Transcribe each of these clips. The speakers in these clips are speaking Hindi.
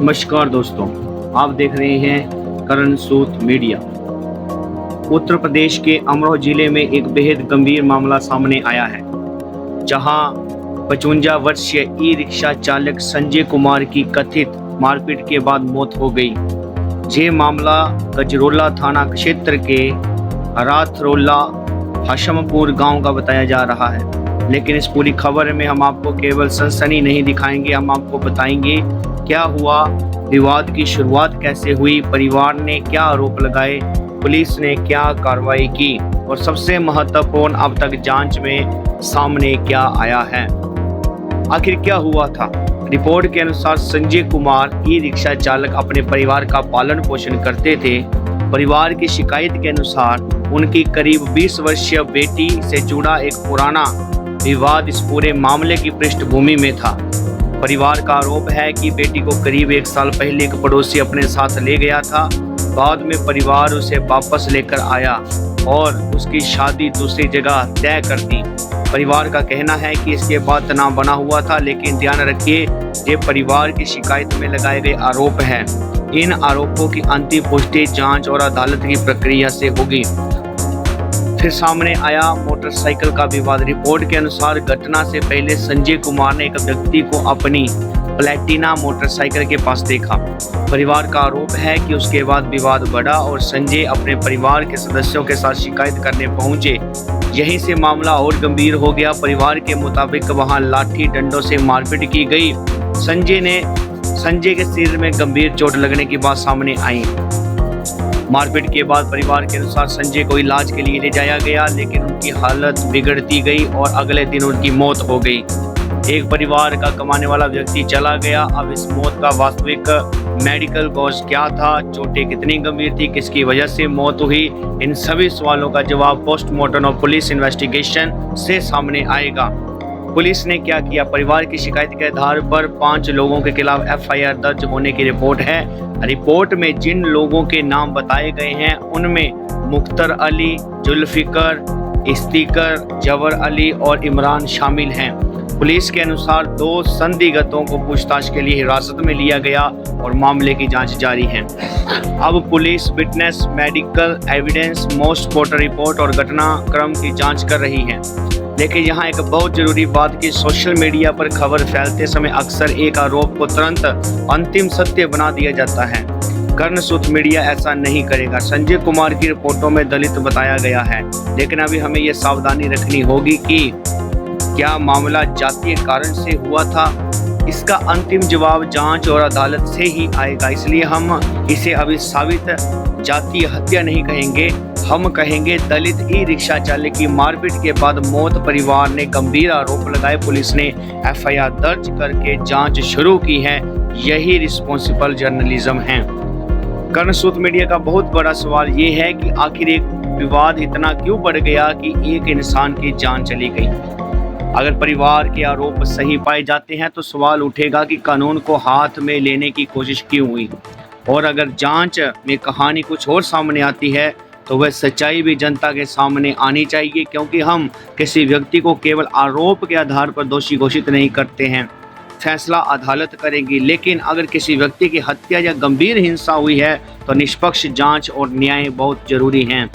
नमस्कार दोस्तों, आप देख रहे हैं करण सूद मीडिया। उत्तर प्रदेश के अमरोहा जिले में एक बेहद गंभीर मामला सामने आया है, जहां 55 वर्षीय ई रिक्शा चालक संजय कुमार की कथित मारपीट के बाद मौत हो गई। ये मामला गजरोला थाना क्षेत्र के राथरोला हशमपुर गांव का बताया जा रहा है। लेकिन इस पूरी खबर में हम आपको केवल सनसनी नहीं दिखाएंगे, हम आपको बताएंगे क्या हुआ, विवाद की शुरुआत कैसे हुई, परिवार ने क्या आरोप लगाए, पुलिस ने क्या कार्रवाई की और सबसे महत्वपूर्ण अब तक जांच में सामने क्या आया है। आखिर क्या हुआ था। रिपोर्ट के अनुसार संजय कुमार ई रिक्शा चालक अपने परिवार का पालन पोषण करते थे। परिवार की शिकायत के अनुसार उनकी करीब 20 वर्षीय बेटी से जुड़ा एक पुराना विवाद इस पूरे मामले की पृष्ठभूमि में था। परिवार का आरोप है कि बेटी को करीब 1 साल पहले एक पड़ोसी अपने साथ ले गया था। बाद में परिवार उसे वापस लेकर आया और उसकी शादी दूसरी जगह तय कर दी। परिवार का कहना है कि इसके बाद तनाव बना हुआ था, लेकिन ध्यान रखिए ये परिवार की शिकायत में लगाए गए आरोप हैं। इन आरोपों की अंतिम पुष्टि जांच और अदालत की प्रक्रिया से होगी। फिर सामने आया मोटरसाइकिल का विवाद। रिपोर्ट के अनुसार घटना से पहले संजय कुमार ने एक व्यक्ति को अपनी प्लैटिना मोटरसाइकिल के पास देखा। परिवार का आरोप है कि उसके बाद विवाद बढ़ा और संजय अपने परिवार के सदस्यों के साथ शिकायत करने पहुंचे। यहीं से मामला और गंभीर हो गया। परिवार के मुताबिक वहां लाठी डंडों से मारपीट की गई। संजय के सिर में गंभीर चोट लगने की बात सामने आई। मारपीट के बाद परिवार के अनुसार संजय को इलाज के लिए ले जाया गया, लेकिन उनकी हालत बिगड़ती गई और अगले दिन उनकी मौत हो गई। एक परिवार का कमाने वाला व्यक्ति चला गया। अब इस मौत का वास्तविक मेडिकल कॉज क्या था, चोटें कितनी गंभीर थी, किसकी वजह से मौत हुई, इन सभी सवालों का जवाब पोस्टमार्टम और पुलिस इन्वेस्टिगेशन से सामने आएगा। पुलिस ने क्या किया। परिवार की शिकायत के आधार पर 5 लोगों के खिलाफ एफआईआर दर्ज होने की रिपोर्ट है। रिपोर्ट में जिन लोगों के नाम बताए गए हैं उनमें मुख्तर अली, जुल्फिकर, इस्तिकर, जवर अली और इमरान शामिल हैं। पुलिस के अनुसार 2 संदिग्धों को पूछताछ के लिए हिरासत में लिया गया और मामले की जांच जारी है। अब police witness, medical evidence, postmortem report और घटनाक्रम की जांच कर रही है। लेकिन यहाँ एक बहुत जरूरी बात कि सोशल मीडिया पर खबर फैलते समय अक्सर एक आरोप को तुरंत अंतिम सत्य बना दिया जाता है। कर्ण सूद मीडिया ऐसा नहीं करेगा। संजय कुमार की रिपोर्टों में दलित बताया गया है, लेकिन अभी हमें ये सावधानी रखनी होगी कि क्या मामला जातीय कारण से हुआ था। इसका अंतिम जवाब जांच और अदालत से ही आएगा। इसलिए हम इसे अभी साबित जातीय हत्या नहीं कहेंगे, हम कहेंगे दलित ई रिक्शा चालक की मारपीट के बाद मौत। परिवार ने गंभीर आरोप लगाए। पुलिस ने एफआईआर दर्ज करके जांच शुरू की है। यही रिस्पॉन्सिबल जर्नलिज्म है। कर्ण सूद मीडिया का बहुत बड़ा सवाल ये है कि आखिर एक विवाद इतना क्यों बढ़ गया कि एक इंसान की जान चली गई। अगर परिवार के आरोप सही पाए जाते हैं तो सवाल उठेगा कि कानून को हाथ में लेने की कोशिश क्यों हुई, और अगर जांच में कहानी कुछ और सामने आती है तो वह सच्चाई भी जनता के सामने आनी चाहिए, क्योंकि हम किसी व्यक्ति को केवल आरोप के आधार पर दोषी घोषित नहीं करते हैं। फैसला अदालत करेगी, लेकिन अगर किसी व्यक्ति की हत्या या गंभीर हिंसा हुई है तो निष्पक्ष जांच और न्याय बहुत जरूरी है।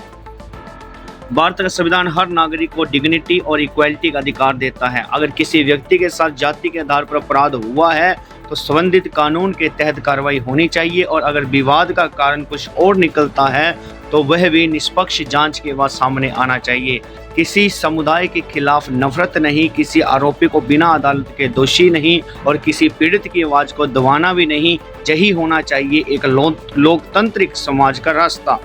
भारत का संविधान हर नागरिक को डिग्निटी और इक्वालिटी का अधिकार देता है। अगर किसी व्यक्ति के साथ जाति के आधार पर अपराध हुआ है तो संबंधित कानून के तहत कार्रवाई होनी चाहिए, और अगर विवाद का कारण कुछ और निकलता है तो वह भी निष्पक्ष जांच के बाद सामने आना चाहिए। किसी समुदाय के खिलाफ नफरत नहीं, किसी आरोपी को बिना अदालत के दोषी नहीं और किसी पीड़ित की आवाज़ को दबाना भी नहीं। यही होना चाहिए एक लोकतांत्रिक समाज का रास्ता।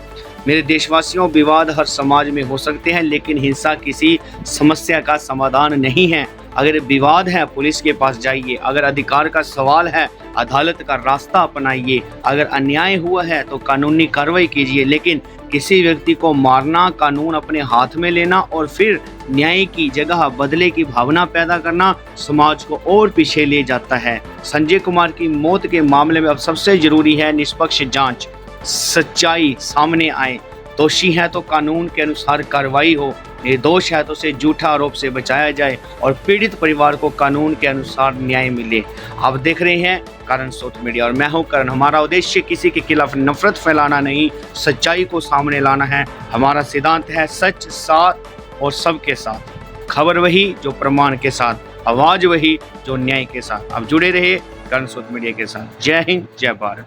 मेरे देशवासियों, विवाद हर समाज में हो सकते हैं, लेकिन हिंसा किसी समस्या का समाधान नहीं है। अगर विवाद है पुलिस के पास जाइए, अगर अधिकार का सवाल है अदालत का रास्ता अपनाइए, अगर अन्याय हुआ है तो कानूनी कार्रवाई कीजिए। लेकिन किसी व्यक्ति को मारना, कानून अपने हाथ में लेना और फिर न्याय की जगह बदले की भावना पैदा करना समाज को और पीछे ले जाता है। संजय कुमार की मौत के मामले में अब सबसे जरूरी है निष्पक्ष जांच, सच्चाई सामने आए दोषी है तो कानून के अनुसार कार्रवाई हो, निर्दोष है तो उसे झूठा आरोप से बचाया जाए और पीड़ित परिवार को कानून के अनुसार न्याय मिले। आप देख रहे हैं करण सोत मीडिया और मैं हूं करण। हमारा उद्देश्य किसी के खिलाफ नफरत फैलाना नहीं, सच्चाई को सामने लाना है। हमारा सिद्धांत है सच साथ और सबके साथ। खबर वही जो प्रमाण के साथ, आवाज वही जो न्याय के साथ। आप जुड़े रहे करण सोत मीडिया के साथ। जय हिंद, जय भारत।